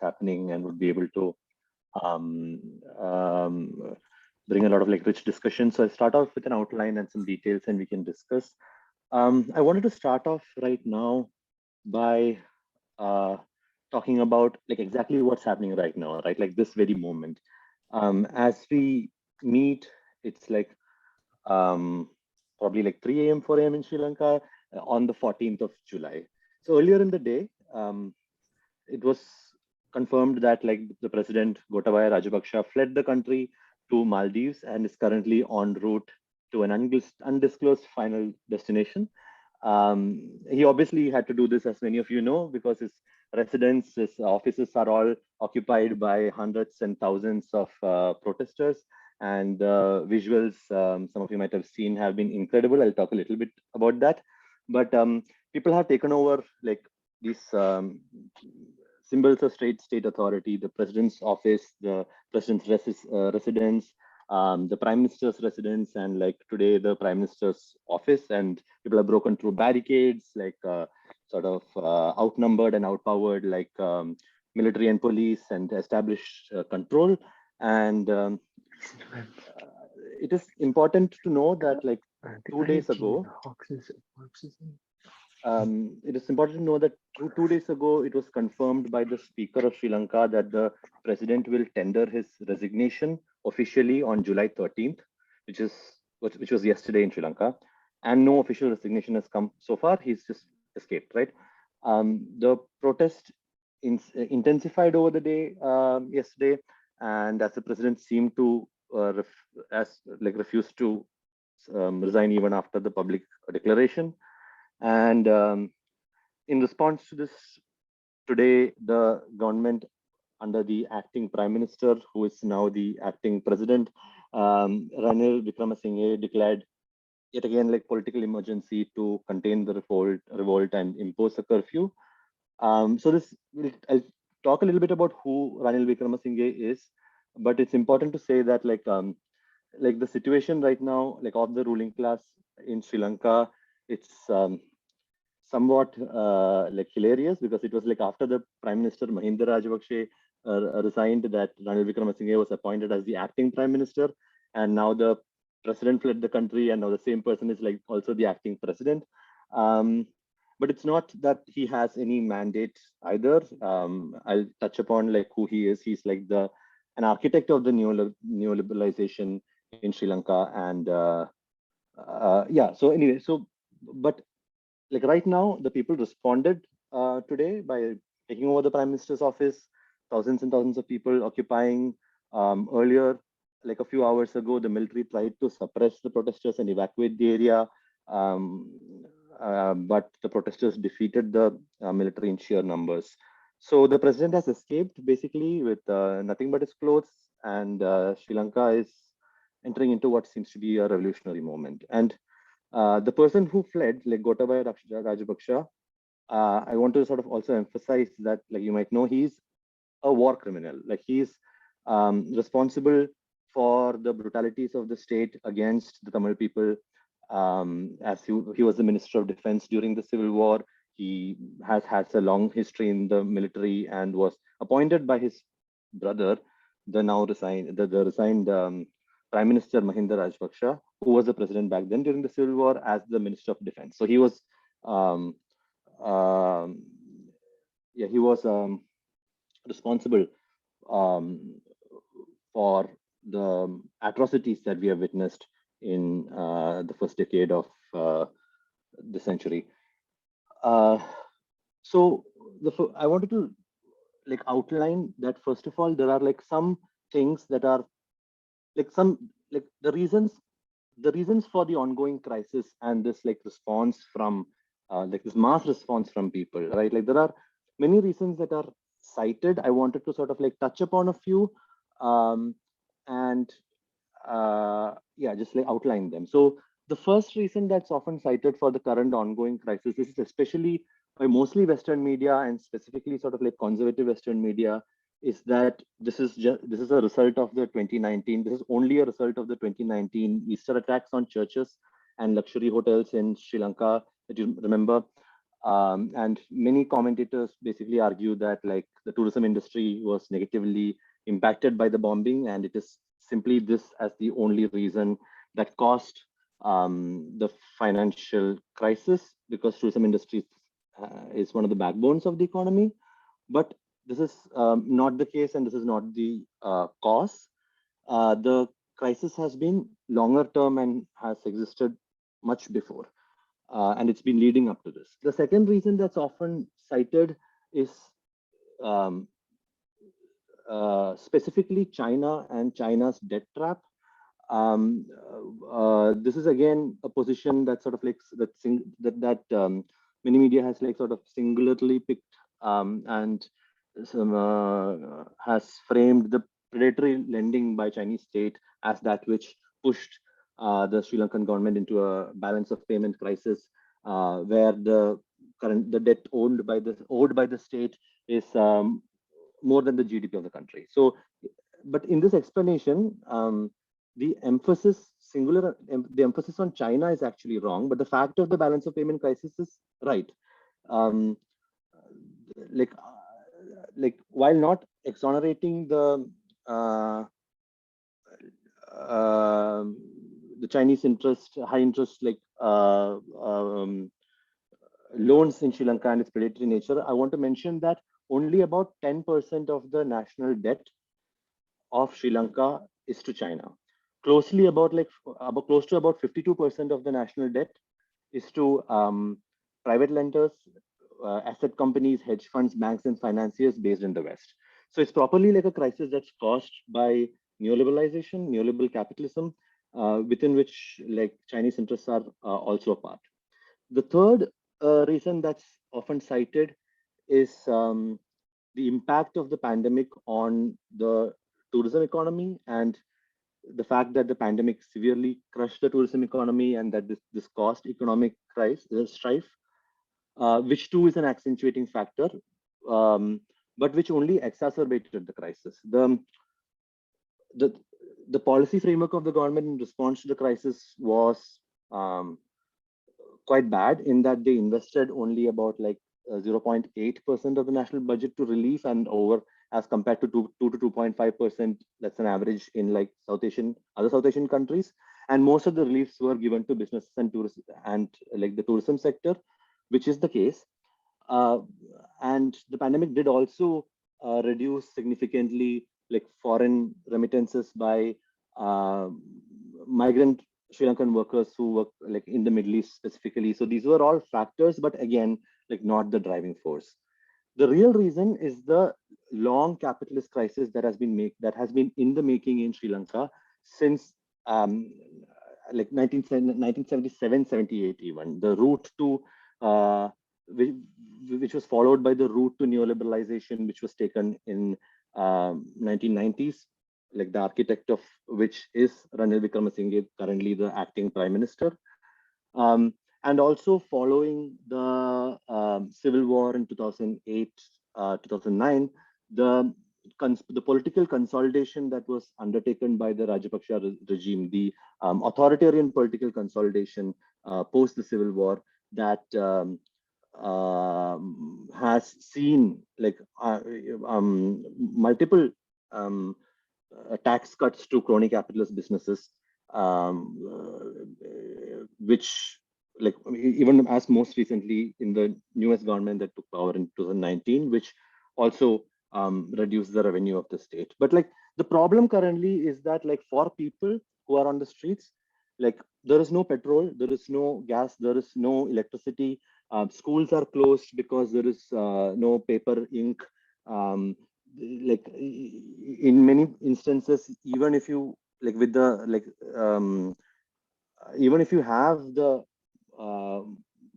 happening and would be able to um, um, bring a lot of like rich discussion. So I'll start off with an outline and some details and we can discuss. I wanted to start off right now by talking about like exactly what's happening right now, right? Like this very moment. As we meet, it's like probably like 3 a.m., 4 a.m. in Sri Lanka on the 14th of July. So earlier in the day, it was confirmed that like the president Gotabaya Rajapaksa fled the country to Maldives and is currently en route to an undisclosed final destination. He obviously had to do this, as many of you know, because his residence, his offices are all occupied by hundreds and thousands of protesters. And visuals, some of you might have seen, have been incredible. I'll talk a little bit about that. But people have taken over like these symbols of state authority, the president's office, the president's residence, the prime minister's residence, and like today the prime minister's office. And people have broken through barricades, like sort of outnumbered and outpowered like military and police, and established control. And it is important to know that like 2 days ago, it is important to know that 2 days ago, it was confirmed by the Speaker of Sri Lanka that the president will tender his resignation officially on July 13th, which was yesterday in Sri Lanka. And no official resignation has come so far. He's just escaped, right? The protest intensified over the day yesterday, and as the president seemed to refuse to resign even after the public declaration. And in response to this, today the government under the acting prime minister, who is now the acting president, Ranil Wickremesinghe, declared yet again like political emergency to contain the revolt and impose a curfew. So I'll talk a little bit about who Ranil Wickremesinghe is, but it's important to say that like the situation right now, like of the ruling class in Sri Lanka, it's somewhat like hilarious, because it was like after the Prime Minister Mahinda Rajapaksa resigned that Ranil Wickremesinghe was appointed as the acting prime minister, and now the president fled the country, and now the same person is like also the acting president. But it's not that he has any mandate either. I'll touch upon like who he is. He's like an architect of the neoliberalization in Sri Lanka, and yeah. So anyway, but like right now, the people responded today by taking over the prime minister's office. Thousands and thousands of people occupying. Earlier, like a few hours ago, the military tried to suppress the protesters and evacuate the area, but the protesters defeated the military in sheer numbers. So the president has escaped basically with nothing but his clothes, and Sri Lanka is entering into what seems to be a revolutionary moment. And the person who fled, like Gotabaya Rajapaksa, I want to sort of also emphasize that, like you might know, he's a war criminal. Like he's responsible for the brutalities of the state against the Tamil people. As he was the Minister of Defense during the Civil War. He has a long history in the military and was appointed by his brother, the resigned Prime Minister Mahinda Rajapaksa, who was the president back then during the Civil War, as the Minister of Defense. So he was, responsible for the atrocities that we have witnessed in the first decade of the century. So I wanted to like outline that first of all, there are like some things that are like the reasons for the ongoing crisis and this like response from like this mass response from people, right? Like there are many reasons that are cited. I wanted to sort of like touch upon a few and just like outline them. So the first reason that's often cited for the current ongoing crisis is especially by mostly Western media and specifically sort of like conservative Western media, is that this is a result of the 2019. This is only a result of the 2019 Easter attacks on churches and luxury hotels in Sri Lanka that you remember. And many commentators basically argue that like the tourism industry was negatively impacted by the bombing, and it is simply this as the only reason that caused the financial crisis, because tourism industry is one of the backbones of the economy. But this is not the case, and this is not the cause. The crisis has been longer term and has existed much before, and it's been leading up to this. The second reason that's often cited is um, specifically China and China's debt trap. This is again a position that sort of like many media has like sort of singularly picked, and has framed the predatory lending by Chinese state as that which pushed the Sri Lankan government into a balance of payment crisis, where the debt owed by the state is more than the GDP of the country. So, but in this explanation, the emphasis on China is actually wrong, but the fact of the balance of payment crisis is right. Um, like, while not exonerating uh, uh, the Chinese high interest, loans in Sri Lanka and its predatory nature, I want to mention that only about 10% of the national debt of Sri Lanka is to China. Closely about close to about 52% of the national debt is to private lenders, asset companies, hedge funds, banks, and financiers based in the West. So it's properly like a crisis that's caused by neoliberalization, neoliberal capitalism, within which like Chinese interests are also a part. The third reason that's often cited is the impact of the pandemic on the tourism economy, and the fact that the pandemic severely crushed the tourism economy, and that this caused economic strife, which too is an accentuating factor, um, but which only exacerbated the crisis. The the policy framework of the government in response to the crisis was um, quite bad, in that they invested only about like 0.8% of the national budget to relief, and over as compared to 2 to 2.5%, that's an average in like other South Asian countries. And most of the reliefs were given to businesses and tourists and like the tourism sector, which is the case. Uh, and the pandemic did also reduce significantly like foreign remittances by uh, migrant Sri Lankan workers who work like in the Middle East specifically. So these were all factors, but again, like not the driving force. The real reason is the long capitalist crisis that has been in the making in Sri Lanka since like 1977, 78 even. The route to uh, which, which was followed by the route to neoliberalization, which was taken in 1990s, like the architect of which is Ranil Wickremesinghe, currently the acting prime minister. Um, and also following the civil war in 2008, 2009, the political consolidation that was undertaken by the Rajapaksa regime, the authoritarian political consolidation post the civil war, that has seen like multiple tax cuts to crony capitalist businesses, which like even as most recently in the newest government that took power in 2019, which also reduced the revenue of the state. But like the problem currently is that like for people who are on the streets, like there is no petrol, there is no gas, there is no electricity. Schools are closed because there is no paper, ink. Um, like in many instances, even if you like with the like even if you have the uh,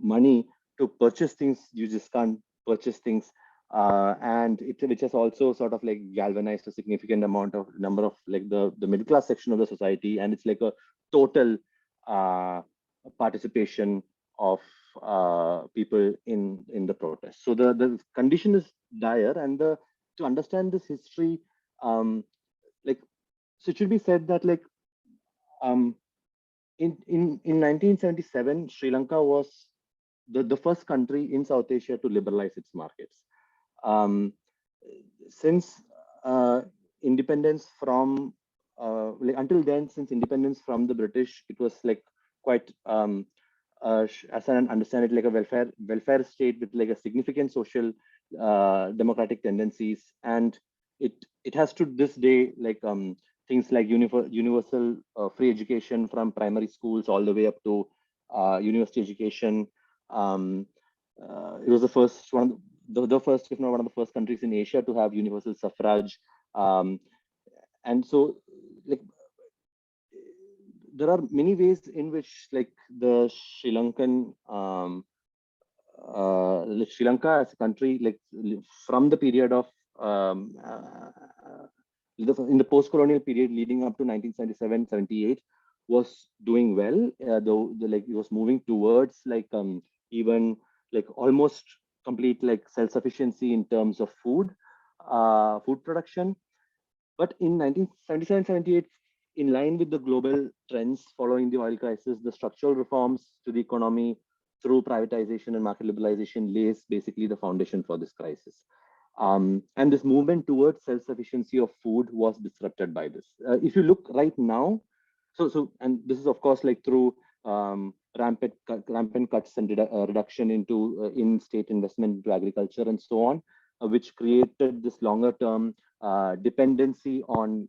money to purchase things, you just can't purchase things. And which has also sort of like galvanized a significant amount of number of like the middle class section of the society, and it's like a total uh, participation of people in the protest. So the condition is dire, and the to understand this history, um, like so it should be said that like um, in 1977, Sri Lanka was the first country in South Asia to liberalize its markets. Um, since independence from like until then, since independence from the British, it was like quite as I understand it, like a welfare state with like a significant social democratic tendencies, and it has to this day like things like universal free education from primary schools all the way up to university education. Um, it was the first one, the first, if not one of the first countries in Asia to have universal suffrage. Um, and so, like, there are many ways in which, like, the Sri Lankan, like Sri Lanka as a country, like, from the period of in the post-colonial period leading up to 1977, 78, was doing well. Though, like, it was moving towards like even like almost complete like self-sufficiency in terms of food production. But in 1977, 78, in line with the global trends following the oil crisis, the structural reforms to the economy through privatization and market liberalization lays basically the foundation for this crisis. And this movement towards self-sufficiency of food was disrupted by this. If you look right now, and this is of course like through rampant cuts and reduction into in-state investment into agriculture and so on, which created this longer-term dependency on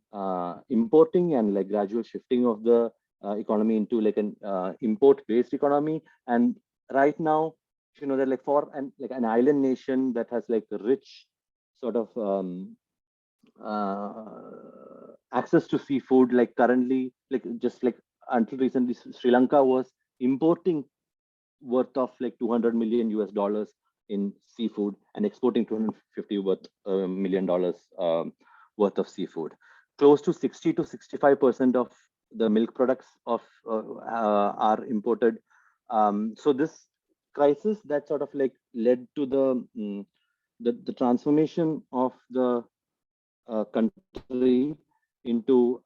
importing and like gradual shifting of the economy into like an import-based economy. And right now, you know that like for an island nation that has like a rich sort of access to seafood, like currently, like just like until recently, Sri Lanka was importing worth of like 200 million US dollars in seafood and exporting 250 million dollars worth of seafood. Close to 60 to 65% of the milk products of are imported. So this crisis that sort of like led to the transformation of the country into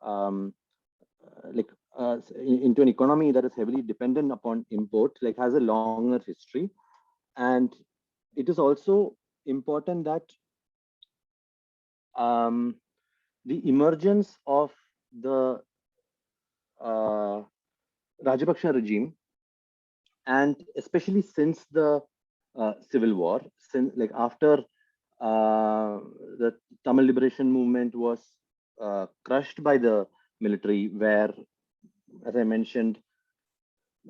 into an economy that is heavily dependent upon import, like has a longer history. And it is also important that the emergence of the Rajapaksa regime, and especially since the civil war, since like after the Tamil liberation movement was crushed by the military, where, as I mentioned,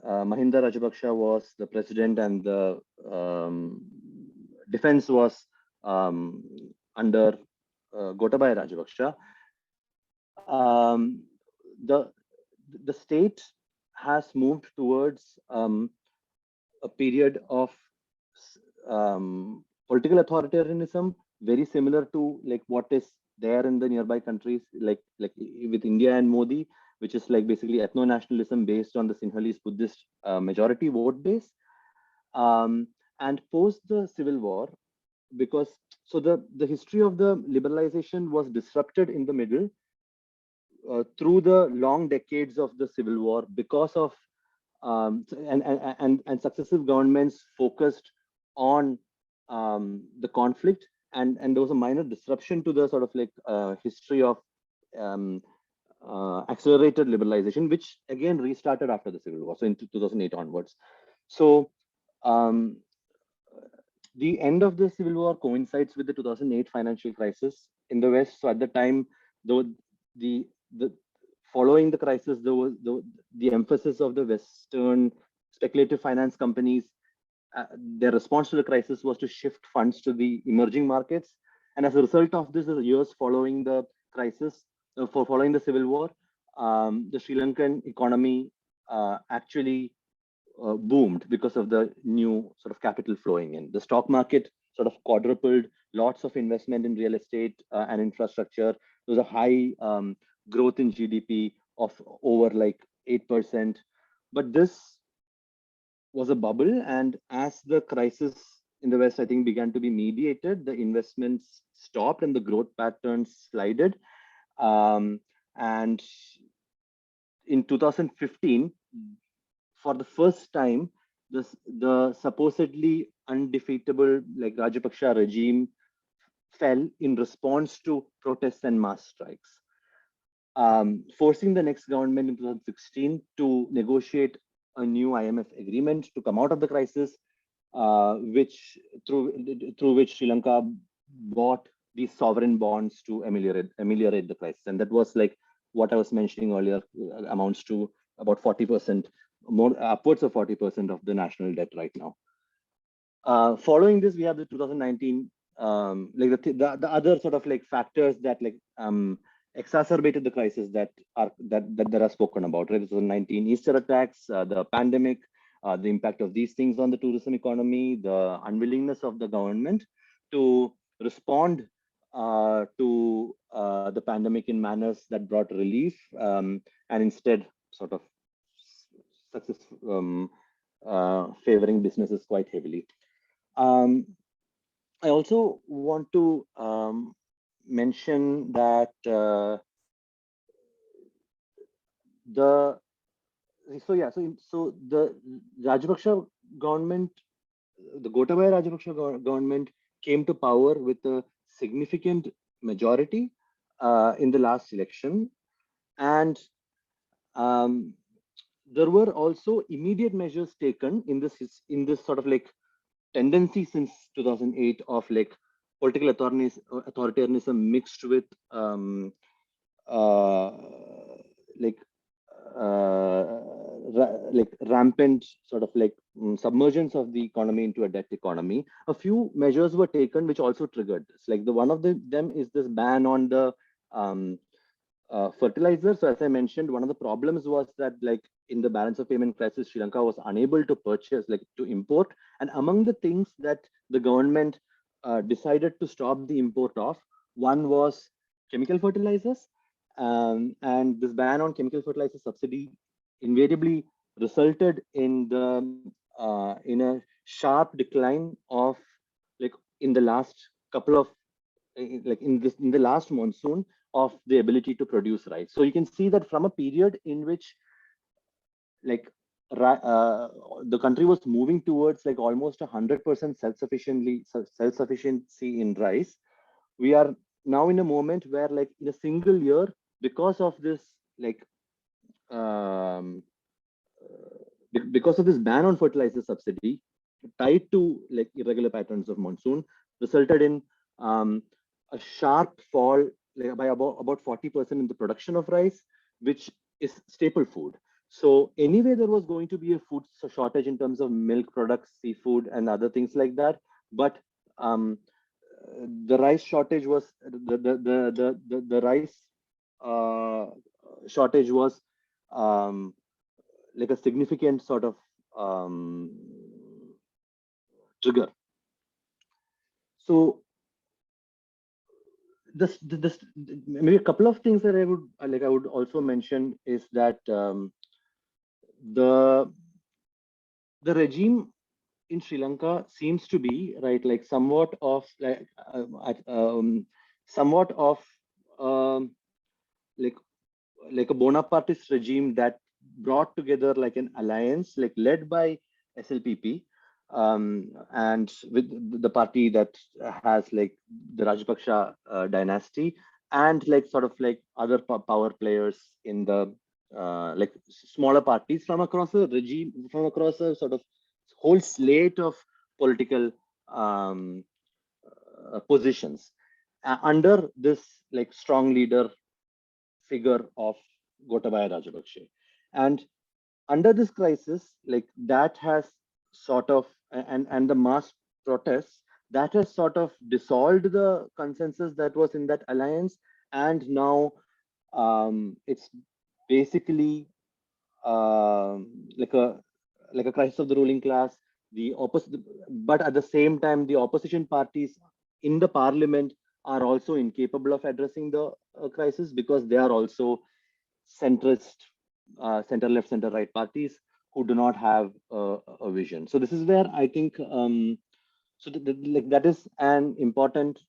Mahinda Rajapaksa was the president and the defense was under Gotabaya Rajapaksa. The state has moved towards a period of political authoritarianism, very similar to like what is there in the nearby countries, like with India and Modi, which is like basically ethno-nationalism based on the Sinhalese Buddhist majority vote base. And post the civil war, because so the history of the liberalization was disrupted in the middle through the long decades of the civil war because of and successive governments focused on the conflict, and there was a minor disruption to the sort of like history of um, accelerated liberalization, which again restarted after the civil war, so in 2008 onwards. So um, the end of the civil war coincides with the 2008 financial crisis in the West. So at the time, though the following the crisis, there was the emphasis of the Western speculative finance companies. Their response to the crisis was to shift funds to the emerging markets, and as a result of this, the years following the crisis, following the civil war, the Sri Lankan economy actually boomed because of the new sort of capital flowing in. The stock market sort of quadrupled, lots of investment in real estate and infrastructure. There was a high growth in GDP of over like 8%. But this was a bubble. And as the crisis in the West, I think, began to be mediated, the investments stopped and the growth patterns slided. And in 2015, for the first time, the supposedly undefeatable like Rajapaksa regime fell in response to protests and mass strikes, forcing the next government in 2016 to negotiate a new IMF agreement to come out of the crisis, which through which Sri Lanka bought these sovereign bonds to ameliorate the crisis, and that was like what I was mentioning earlier, amounts to about 40%, more upwards of 40% of the national debt right now. Following this, we have the 2019, like the other sort of like factors that like exacerbated the crisis that are spoken about, right? 2019 Easter attacks, the pandemic, the impact of these things on the tourism economy, the unwillingness of the government to respond to the pandemic in manners that brought relief, and instead sort of success favoring businesses quite heavily. I also want to mention that the Rajapaksa government, the Gotabaya Rajapaksa government came to power with a significant majority in the last election, and there were also immediate measures taken in this sort of like tendency since 2008 of like political authoritarianism mixed with like rampant sort of like submergence of the economy into a debt economy. A few measures were taken which also triggered this. Like one of them is this ban on the fertilizer. So as I mentioned, one of the problems was that like in the balance of payment crisis, Sri Lanka was unable to purchase, like to import. And among the things that the government decided to stop the import of, one was chemical fertilizers. And this ban on chemical fertilizer subsidy invariably resulted in a sharp decline of like in the last couple of like in the last monsoon of the ability to produce rice. So you can see that from a period in which like the country was moving towards like almost 100% self-sufficiency in rice, we are now in a moment where like in a single year, because of this like because of this ban on fertilizer subsidy tied to like irregular patterns of monsoon, resulted in a sharp fall like, by about 40% in the production of rice, which is staple food. So anyway, there was going to be a food shortage in terms of milk products, seafood, and other things like that. But the rice shortage was the rice shortage was like a significant sort of trigger. So this maybe a couple of things that I would also mention is that the regime in Sri Lanka seems to be right like somewhat of like like a Bonapartist regime that brought together like an alliance like led by SLPP, and with the party that has like the Rajapaksa dynasty, and like sort of like other power players in the like smaller parties from across a regime, from across a sort of whole slate of political positions under this like strong leader figure of Gotabaya Rajapaksa. And under this crisis, like that has sort of, and the mass protests, that has sort of dissolved the consensus that was in that alliance. And now it's basically like a crisis of the ruling class, the opposite, but at the same time, the opposition parties in the parliament are also incapable of addressing the crisis because they are also centrist, center left, center right parties who do not have a vision. So this is where I think like that is an important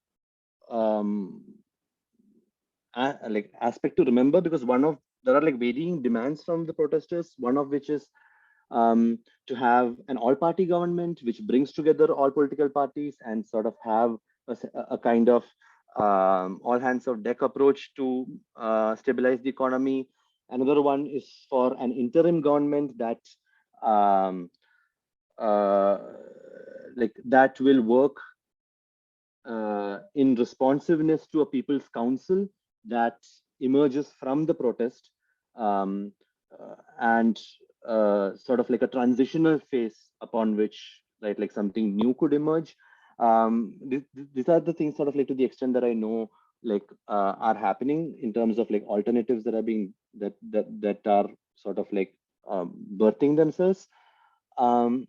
like aspect to remember, because there are like varying demands from the protesters, one of which is to have an all-party government which brings together all political parties and sort of have a kind of all hands of deck approach to stabilize the economy. Another one is for an interim government that um, uh, that will work in responsiveness to a people's council that emerges from the protest, um, and sort of like a transitional phase upon which, right, like something new could emerge. These are the things sort of like to the extent that I know, like are happening in terms of like alternatives that are being that are sort of like birthing themselves. um,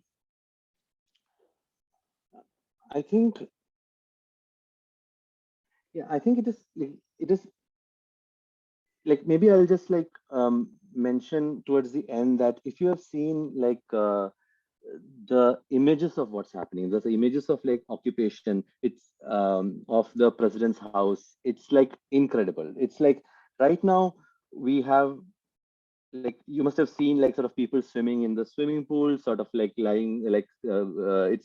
I think, yeah, I think it is like, it is like, maybe I'll just like mention towards the end that if you have seen like the images of what's happening, there's the images of like occupation, it's of the president's house, it's like incredible. It's like right now we have, like, you must have seen like sort of people swimming in the swimming pool, sort of like lying like it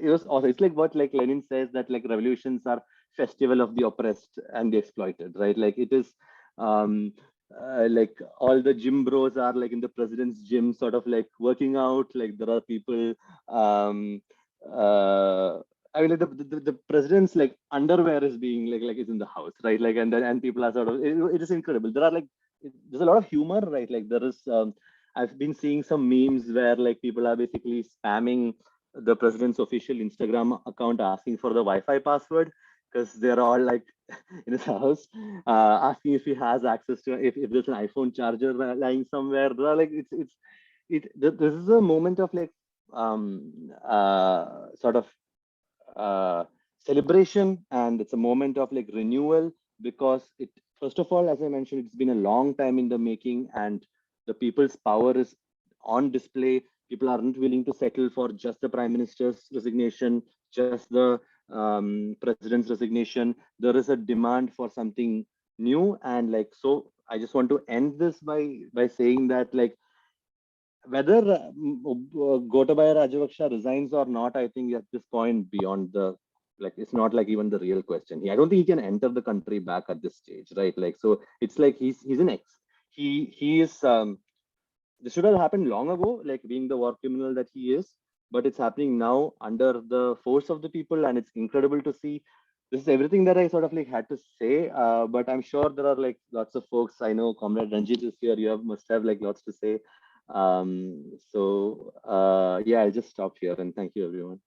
was awesome. It's like what like Lenin says, that like revolutions are festival of the oppressed and the exploited, right? Like it is um like all the gym bros are like in the president's gym, sort of like working out. Like there are people um uh I mean, like the president's like underwear is being like is in the house, right? Like, and then and people are sort of it is incredible. There are like there's a lot of humor, right? Like there is I've been seeing some memes where like people are basically spamming the president's official Instagram account asking for the Wi-Fi password, because they're all like in his house, asking if he has access to, if there's an iPhone charger lying somewhere. There are like this is a moment of like sort of uh, celebration, and it's a moment of like renewal, because it, first of all, as I mentioned, it's been a long time in the making, and the people's power is on display. People aren't willing to settle for just the prime minister's resignation, just the president's resignation. There is a demand for something new, and like, so I just want to end this by saying that like whether Gotabaya Rajavaksha resigns or not, I think at this point beyond the, like, it's not like even the real question. I don't think he can enter the country back at this stage, right? Like, so it's like he's an ex. He is this should have happened long ago, like being the war criminal that he is, but it's happening now under the force of the people, and it's incredible to see. This is everything that I sort of like had to say, but I'm sure there are like lots of folks. I know Comrade Ranjit is here. You have must have like lots to say. Yeah, I'll just stop here and thank you, everyone.